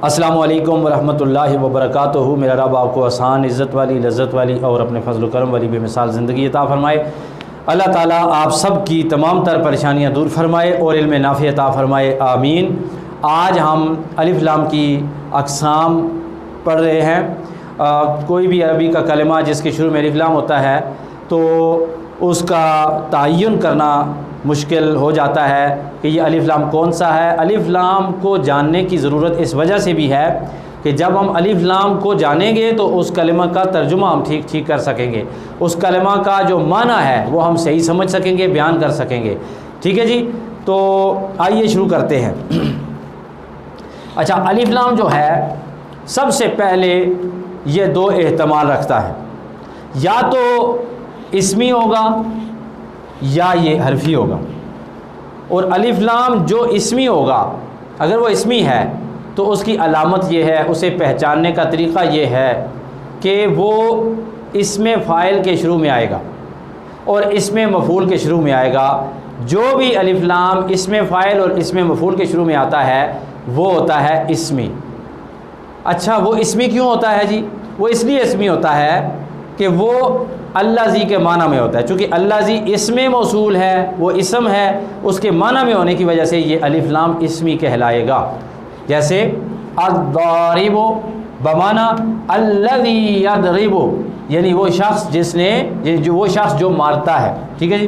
السلام علیکم ورحمۃ اللہ وبرکاتہ۔ میرا رب آپ کو آسان، عزت والی، لذت والی اور اپنے فضل و کرم والی بے مثال زندگی عطا فرمائے۔ اللہ تعالیٰ آپ سب کی تمام تر پریشانیاں دور فرمائے اور علم نافع عطا فرمائے، آمین۔ آج ہم الف لام کی اقسام پڑھ رہے ہیں۔ کوئی بھی عربی کا کلمہ جس کے شروع میں الف لام ہوتا ہے تو اس کا تعین کرنا مشکل ہو جاتا ہے کہ یہ الف لام کون سا ہے۔ الف لام کو جاننے کی ضرورت اس وجہ سے بھی ہے کہ جب ہم الف لام کو جانیں گے تو اس کلمہ کا ترجمہ ہم ٹھیک کر سکیں گے، اس کلمہ کا جو معنی ہے وہ ہم صحیح سمجھ سکیں گے، بیان کر سکیں گے۔ ٹھیک ہے جی، تو آئیے شروع کرتے ہیں۔ اچھا، الف لام جو ہے سب سے پہلے یہ دو احتمال رکھتا ہے، یا تو اسمی ہوگا یا یہ حرفی ہوگا۔ اور الف لام جو اسمی ہوگا، اگر وہ اسمی ہے تو اس کی علامت یہ ہے، اسے پہچاننے کا طریقہ یہ ہے کہ وہ اسم فاعل کے شروع میں آئے گا اور اسم مفعول کے شروع میں آئے گا۔ جو بھی الف لام اسم فاعل اور اسم مفعول کے شروع میں آتا ہے وہ ہوتا ہے اسمی۔ اچھا، وہ اسمی کیوں ہوتا ہے جی؟ وہ اس لیے اسمی ہوتا ہے کہ وہ الذی کے معنی میں ہوتا ہے۔ چونکہ الذی اسم موصول ہے، وہ اسم ہے، اس کے معنی میں ہونے کی وجہ سے یہ الف لام اسمی کہلائے گا۔ جیسے الضارب بمعنی الذی یضرب، یعنی وہ شخص وہ شخص جو مارتا ہے۔ ٹھیک ہے جی،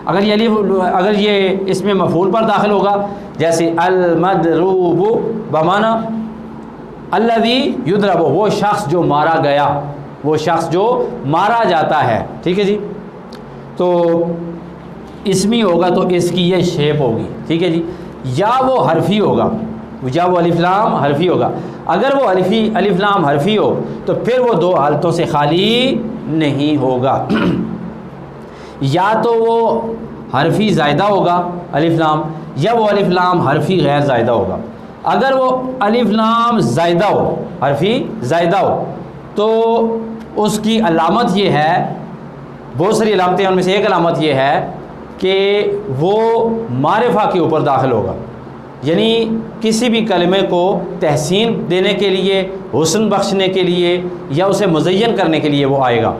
اگر یہ اسم مفعول پر داخل ہوگا، جیسے المضروب بمعنی الذی یضرب، وہ شخص جو مارا گیا، وہ شخص جو مارا جاتا ہے۔ ٹھیک ہے جی، تو اسمی ہوگا تو اس کی یہ شیپ ہوگی۔ ٹھیک ہے جی، یا وہ حرفی ہوگا، یا وہ الف لام حرفی ہوگا۔ اگر وہ الف لام حرفی ہو تو پھر وہ دو حالتوں سے خالی نہیں ہوگا۔ یا تو وہ حرفی زائدہ ہوگا الف لام، یا وہ الف لام حرفی غیر زائدہ ہوگا۔ اگر وہ الف لام زائدہ ہو، حرفی زائدہ ہو، تو اس کی علامت یہ ہے، بہت ساری علامتیں، ان میں سے ایک علامت یہ ہے کہ وہ معرفہ کے اوپر داخل ہوگا، یعنی کسی بھی کلمے کو تحسین دینے کے لیے، حسن بخشنے کے لیے یا اسے مزین کرنے کے لیے وہ آئے گا۔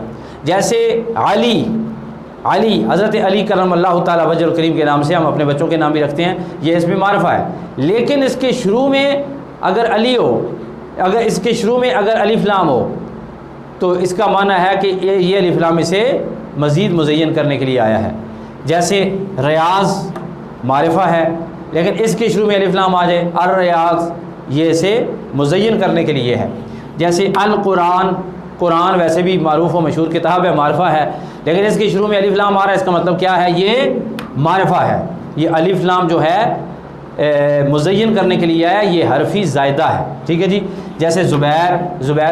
جیسے علی، حضرت علی کرم اللہ تعالیٰ وجہ الکریم کے نام سے ہم اپنے بچوں کے نام بھی رکھتے ہیں، یہ اسم معرفہ ہے۔ لیکن اس کے شروع میں اگر علی ہو، اگر اس کے شروع میں اگر الف لام ہو تو اس کا معنی ہے کہ یہ الف لام اسے مزید مزین کرنے کے لیے آیا ہے۔ جیسے ریاض معرفہ ہے، لیکن اس کے شروع میں الف لام آ جائے، الریاض، یہ اسے مزین کرنے کے لیے ہے۔ جیسے القرآن، قرآن ویسے بھی معروف و مشہور کتاب ہے، معرفہ ہے، لیکن اس کے شروع میں الف لام آ رہا ہے، اس کا مطلب کیا ہے؟ یہ معرفہ ہے۔ یہ الف لام جو ہے مزین کرنے کے لیے ہے، یہ حرفی زائدہ ہے۔ ٹھیک ہے جی، جیسے زبیر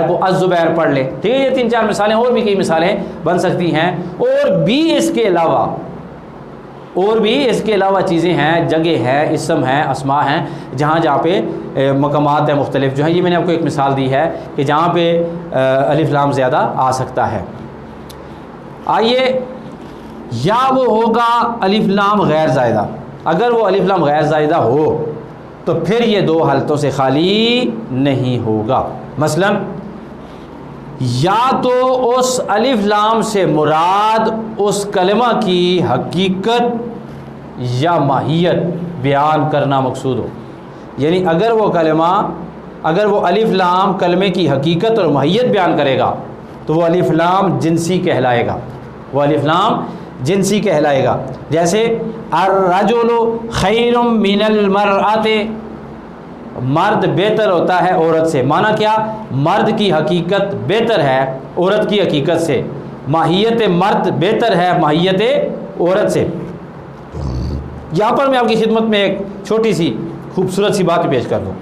کو الزبیر پڑھ لے۔ ٹھیک ہے، یہ 3-4 مثالیں، اور بھی کئی مثالیں بن سکتی ہیں۔ اور بھی اس کے علاوہ چیزیں ہیں، جگہ ہیں، اسم ہیں، اسماء ہیں، جہاں پہ مقامات ہیں مختلف جو ہیں۔ یہ میں نے آپ کو ایک مثال دی ہے کہ جہاں پہ الف لام زیادہ آ سکتا ہے۔ آئیے، یا وہ ہوگا الف لام غیر زائدہ۔ اگر وہ الف لام غیر زائدہ ہو تو پھر یہ دو حالتوں سے خالی نہیں ہوگا۔ مثلا یا تو اس الف لام سے مراد اس کلمہ کی حقیقت یا ماہیت بیان کرنا مقصود ہو، یعنی اگر وہ الف لام کلمے کی حقیقت اور ماہیت بیان کرے گا تو وہ الف لام جنسی کہلائے گا، وہ الف لام جنسی کہلائے گا۔ جیسے الرجل خیر من المرأۃ، مرد بہتر ہوتا ہے عورت سے۔ معنی کیا؟ مرد کی حقیقت بہتر ہے عورت کی حقیقت سے، ماہیت مرد بہتر ہے ماہیت عورت سے۔ یہاں پر میں آپ کی خدمت میں ایک چھوٹی سی خوبصورت سی بات پیش کر دوں۔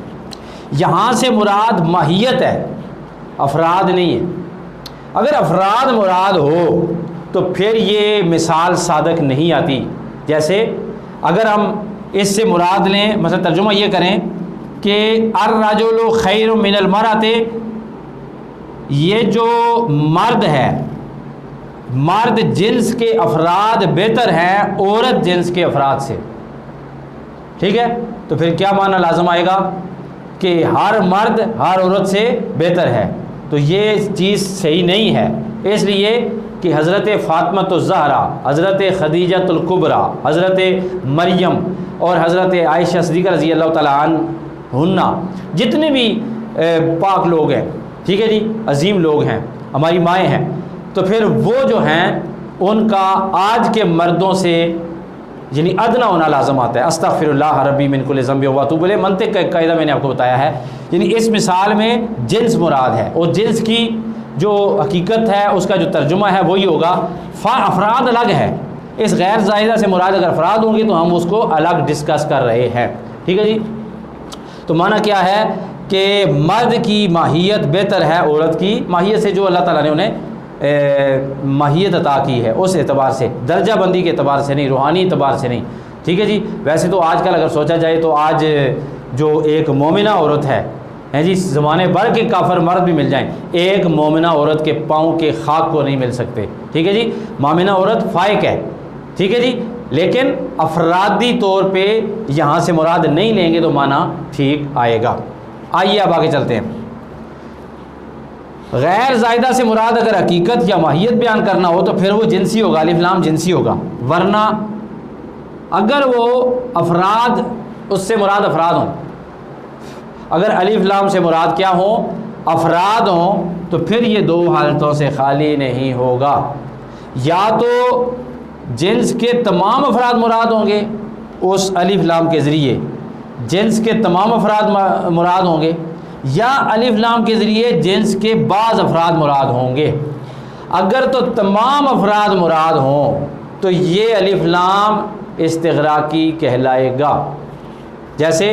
یہاں سے مراد ماہیت ہے، افراد نہیں ہے۔ اگر افراد مراد ہو تو پھر یہ مثال صادق نہیں آتی۔ جیسے اگر ہم اس سے مراد لیں، مثلا ترجمہ یہ کریں کہ الرجل خیر من المرأۃ، یہ جو مرد ہے، مرد جنس کے افراد بہتر ہیں عورت جنس کے افراد سے۔ ٹھیک ہے، تو پھر کیا معنی لازم آئے گا کہ ہر مرد ہر عورت سے بہتر ہے، تو یہ چیز صحیح نہیں ہے، اس لیے کہ حضرت فاطمۃ الزہرا، حضرت خدیجۃ الکبریٰ، حضرت مریم اور حضرت عائشہ صدیقہ رضی اللہ تعالیٰ عنہن، جتنے بھی پاک لوگ ہیں، ٹھیک ہے جی، عظیم لوگ ہیں، ہماری مائیں ہیں، تو پھر وہ جو ہیں ان کا آج کے مردوں سے یعنی ادنا ہونا لازم آتا ہے۔ استغفر اللہ ربی من کل ذنب و اتوب الیہ، منطق کا ایک قاعدہ میں نے آپ کو بتایا ہے، یعنی اس مثال میں جنس مراد ہے، اور جنس کی جو حقیقت ہے اس کا جو ترجمہ ہے وہی ہوگا، افراد الگ ہے، اس غیر زائدہ سے مراد اگر افراد ہوں گے تو ہم اس کو الگ ڈسکس کر رہے ہیں، ٹھیک ہے جی۔ تو معنی کیا ہے کہ مرد کی ماہیت بہتر ہے عورت کی ماہیت سے، جو اللہ تعالیٰ نے انہیں ماہیت عطا کی ہے اس اعتبار سے، درجہ بندی کے اعتبار سے نہیں، روحانی اعتبار سے نہیں، ٹھیک ہے جی۔ ویسے تو آج کل اگر سوچا جائے تو آج جو ایک مومنہ عورت ہے جی، زمانے بھر کے کافر مرد بھی مل جائیں، ایک مومنہ عورت کے پاؤں کے خاک کو نہیں مل سکتے، ٹھیک ہے جی۔ مومنہ عورت فائق ہے، ٹھیک ہے جی، لیکن افرادی طور پہ یہاں سے مراد نہیں لیں گے تو معنی ٹھیک آئے گا۔ آئیے اب آگے چلتے ہیں۔ غیر زائدہ سے مراد اگر حقیقت یا ماہیت بیان کرنا ہو تو پھر وہ جنسی ہوگا، الف لام جنسی ہوگا، ورنہ اگر وہ افراد، اس سے مراد افراد ہوں، اگر الف لام سے مراد کیا ہوں، افراد ہوں، تو پھر یہ دو حالتوں سے خالی نہیں ہوگا، یا تو جنس کے تمام افراد مراد ہوں گے اس الف لام کے ذریعے، جنس کے تمام افراد مراد ہوں گے، یا الف لام کے ذریعے جنس کے بعض افراد مراد ہوں گے۔ اگر تو تمام افراد مراد ہوں تو یہ الف لام استغراقی کہلائے گا، جیسے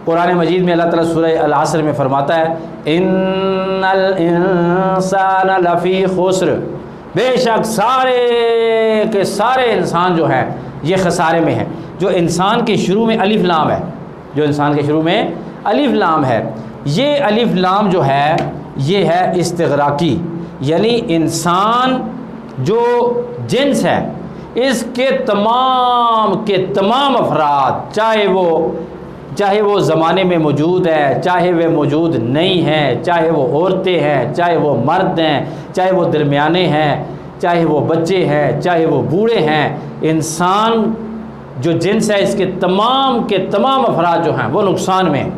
قرآن مجید میں اللہ تعالیٰ سورہ العصر میں فرماتا ہے ان الانسان لفی خسر، بے شک سارے کے سارے انسان جو ہیں یہ خسارے میں ہیں۔ جو انسان کے شروع میں الف لام ہے، جو انسان کے شروع میں الف لام ہے، یہ الف لام جو ہے یہ ہے استغراقی، یعنی انسان جو جنس ہے اس کے تمام افراد، چاہے وہ زمانے میں موجود ہے، چاہے وہ موجود نہیں ہیں، چاہے وہ عورتیں ہیں، چاہے وہ مرد ہیں، چاہے وہ درمیانے ہیں، چاہے وہ بچے ہیں، چاہے وہ بوڑھے ہیں، انسان جو جنس ہے اس کے تمام افراد جو ہیں وہ نقصان میں ہیں۔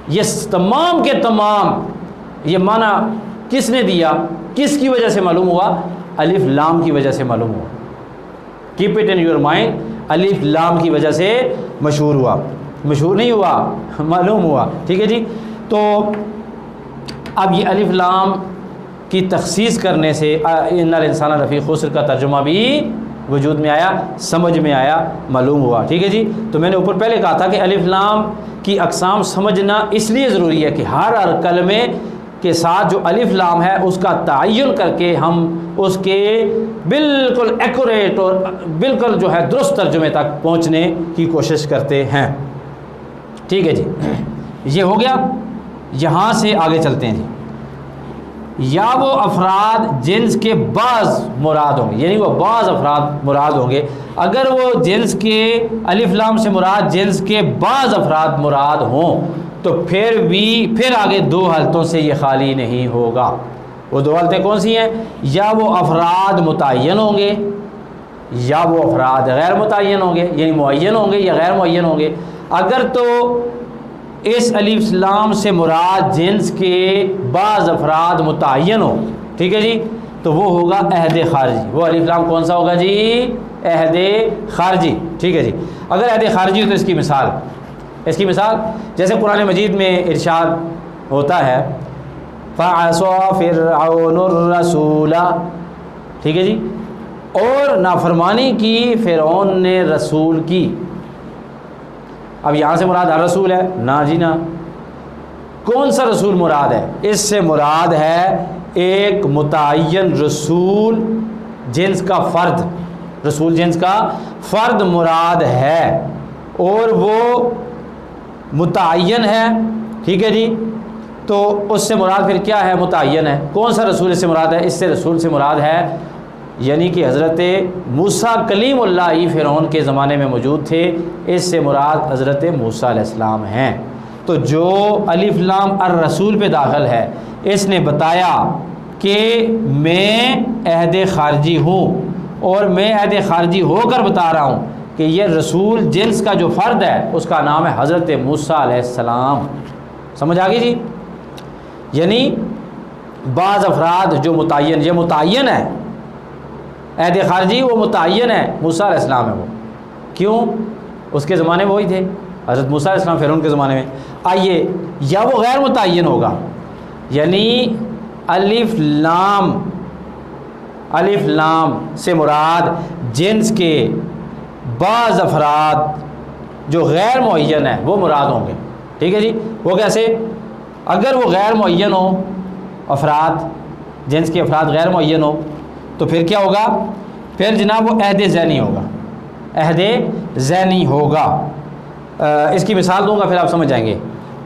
یہ تمام کے تمام، یہ معنی کس نے دیا، کس کی وجہ سے معلوم ہوا؟ الف لام کی وجہ سے معلوم ہوا۔ Keep it in your mind, الف لام کی وجہ سے مشہور ہوا، مشہور نہیں ہوا، معلوم ہوا، ٹھیک ہے جی۔ تو اب یہ الف لام کی تخصیص کرنے سے ان الانسان لفی خسر کا ترجمہ بھی وجود میں آیا، سمجھ میں آیا، معلوم ہوا، ٹھیک ہے جی۔ تو میں نے اوپر پہلے کہا تھا کہ الف لام کی اقسام سمجھنا اس لیے ضروری ہے کہ ہر کلمے کے ساتھ جو الف لام ہے اس کا تعین کر کے ہم اس کے بالکل ایکوریٹ اور بالکل جو ہے درست ترجمے تک پہنچنے کی کوشش کرتے ہیں، ٹھیک ہے جی۔ یہ ہو گیا، یہاں سے آگے چلتے ہیں جی۔ یا وہ افراد جنس کے بعض مراد ہوں گے، یعنی وہ بعض افراد مراد ہوں گے، اگر وہ جنس کے الف لام سے مراد جنس کے بعض افراد مراد ہوں تو پھر آگے دو حالتوں سے یہ خالی نہیں ہوگا۔ وہ دو حالتیں کون سی ہیں؟ یا وہ افراد متعین ہوں گے یا وہ افراد غیر متعین ہوں گے، یعنی معین ہوں گے یا غیر معین ہوں گے۔ اگر تو اس الف لام سے مراد جنس کے بعض افراد متعین ہو، ٹھیک ہے جی، تو وہ ہوگا عہد خارجی۔ وہ الف لام کون سا ہوگا جی؟ عہد خارجی، ٹھیک ہے جی۔ اگر عہد خارجی ہو تو اس کی مثال جیسے قرآن مجید میں ارشاد ہوتا ہے فَعَصَىٰ فِرْعَوْنُ الرَّسُولَ، ٹھیک ہے جی، اور نافرمانی کی فرعون نے رسول کی۔ اب یہاں سے مراد ہر رسول ہے؟ نہ جی نہ۔ کون سا رسول مراد ہے؟ اس سے مراد ہے ایک متعین رسول، جنس کا فرد، رسول جنس کا فرد مراد ہے، اور وہ متعین ہے، ٹھیک ہے جی۔ تو اس سے مراد پھر کیا ہے؟ متعین ہے۔ کون سا رسول اس سے مراد ہے؟ اس سے رسول سے مراد ہے یعنی کہ حضرت موسیٰ کلیم اللہ فرعون کے زمانے میں موجود تھے، اس سے مراد حضرت موسیٰ علیہ السلام ہیں۔ تو جو الف لام الرسول پہ داخل ہے اس نے بتایا کہ میں عہد خارجی ہوں، اور میں عہد خارجی ہو کر بتا رہا ہوں کہ یہ رسول جنس کا جو فرد ہے اس کا نام ہے حضرت موسیٰ علیہ السلام۔ سمجھ آ گئی جی؟ یعنی بعض افراد جو متعین، یہ متعین ہے عہد خارجی، وہ متعین ہے، موسیٰ علیہ السلام ہے وہ۔ کیوں؟ اس کے زمانے میں وہی تھے حضرت موسیٰ علیہ السلام، فرعون کے زمانے میں۔ آئیے، یا وہ غیر متعین ہوگا، یعنی الف لام سے مراد جنس کے بعض افراد جو غیر معین ہیں وہ مراد ہوں گے۔ ٹھیک ہے جی؟ وہ کیسے؟ اگر وہ غیر معین ہو، افراد جنس کے افراد غیر معین ہو، تو پھر کیا ہوگا؟ پھر جناب وہ عہد ذہنی ہوگا، عہد ذہنی ہوگا۔ اس کی مثال دوں گا پھر آپ سمجھ جائیں گے۔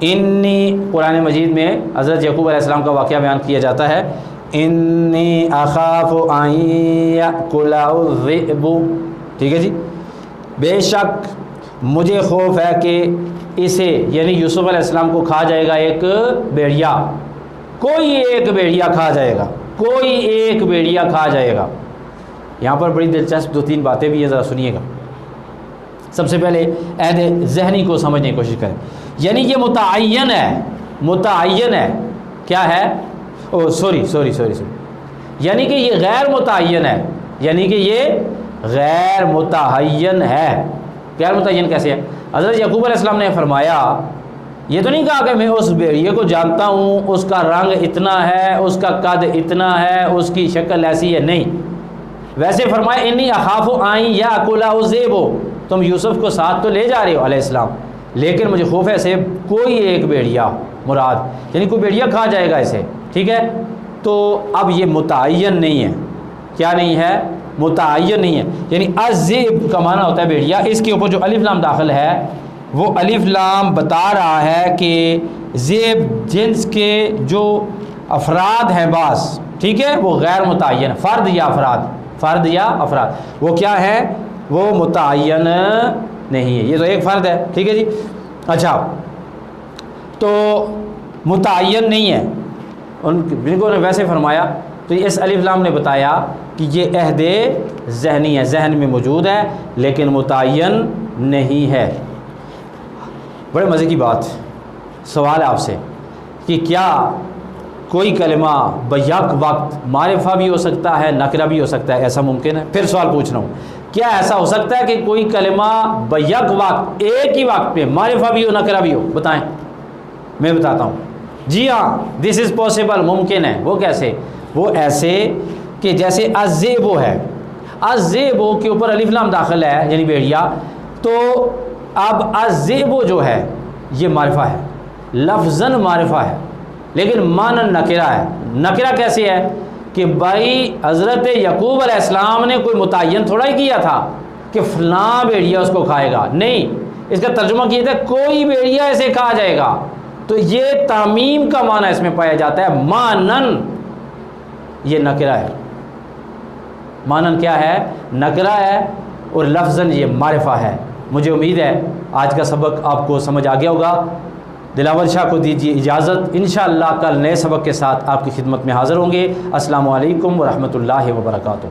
انی، قرآن مجید میں حضرت یعقوب علیہ السلام کا واقعہ بیان کیا جاتا ہے، انی اخاف ان یأکلہ الذئب۔ ٹھیک ہے جی؟ بے شک مجھے خوف ہے کہ اسے، یعنی یوسف علیہ السلام کو کھا جائے گا ایک بھیڑیا، کوئی ایک بھیڑیا کھا جائے گا، کوئی ایک بھیڑیا کھا جائے گا۔ یہاں پر بڑی دلچسپ 2-3 باتیں بھی ہیں، ذرا سنیے گا۔ سب سے پہلے عہد ذہنی کو سمجھنے کی کوشش کریں، یعنی یہ متعین ہے، کیا ہے؟ سوری یعنی کہ یہ غیر متعین ہے، یعنی کہ یہ غیر متعین ہے۔ غیر متعین کیسے ہے؟ حضرت یعقوب علیہ السلام نے فرمایا، یہ تو نہیں کہا کہ میں اس بھیڑیے کو جانتا ہوں، اس کا رنگ اتنا ہے، اس کا قد اتنا ہے، اس کی شکل ایسی ہے، نہیں۔ ویسے فرمایا انی اخاف ان یأکلہ الذئب، تم یوسف کو ساتھ تو لے جا رہے ہو علیہ السلام، لیکن مجھے خوف ہے اسے کوئی ایک بھیڑیا مراد، یعنی کوئی بھیڑیا کھا جائے گا اسے۔ ٹھیک ہے؟ تو اب یہ متعین نہیں ہے، کیا نہیں ہے؟ متعین نہیں ہے، یعنی الذئب کا معنی ہوتا ہے بھیڑیا۔ اس کے اوپر جو الف لام داخل ہے وہ الف لام بتا رہا ہے کہ ذئب جنس کے جو افراد ہیں بعض، ٹھیک ہے، وہ غیر متعین، فرد یا افراد، وہ کیا ہے؟ وہ متعین نہیں ہے۔ یہ تو ایک فرد ہے، ٹھیک ہے جی؟ اچھا، تو متعین نہیں ہے، ان نے ویسے فرمایا، تو اس الف لام نے بتایا کہ یہ عہد ذہنی ہے، ذہن میں موجود ہے لیکن متعین نہیں ہے۔ بڑے مزے کی بات، سوال ہے آپ سے کہ کیا کوئی کلمہ بیک وقت معرفہ بھی ہو سکتا ہے، نکرہ بھی ہو سکتا ہے؟ ایسا ممکن ہے؟ پھر سوال پوچھ رہا ہوں، کیا ایسا ہو سکتا ہے کہ کوئی کلمہ بیک وقت، ایک ہی وقت پہ معرفہ بھی ہو، نکرہ بھی ہو؟ بتائیں، میں بتاتا ہوں۔ جی ہاں، دس از پاسبل، ممکن ہے۔ وہ کیسے؟ وہ ایسے کہ جیسے الذئب ہے، الذئب کے اوپر الف لام داخل ہے، یعنی بھیڑیا، تو اب الذئب جو ہے یہ معرفہ ہے، لفظاً معرفہ ہے، لیکن معنی نکرہ ہے۔ نکرہ کیسے ہے؟ کہ بھائی حضرت یعقوب علیہ السلام نے کوئی متعین تھوڑا ہی کیا تھا کہ فلاں بھیڑیا اس کو کھائے گا، نہیں، اس کا ترجمہ کیا تھا کوئی بھیڑیا اسے کھا جائے گا۔ تو یہ تعمیم کا معنی اس میں پایا جاتا ہے، مانن، یہ نکرہ ہے، مانن کیا ہے؟ نکرہ ہے، اور لفظاً یہ معرفہ ہے۔ مجھے امید ہے آج کا سبق آپ کو سمجھ آ گیا ہوگا۔ دلاور شاہ کو دیجیے اجازت، انشاءاللہ کل نئے سبق کے ساتھ آپ کی خدمت میں حاضر ہوں گے۔ السلام علیکم ورحمۃ اللہ وبرکاتہ۔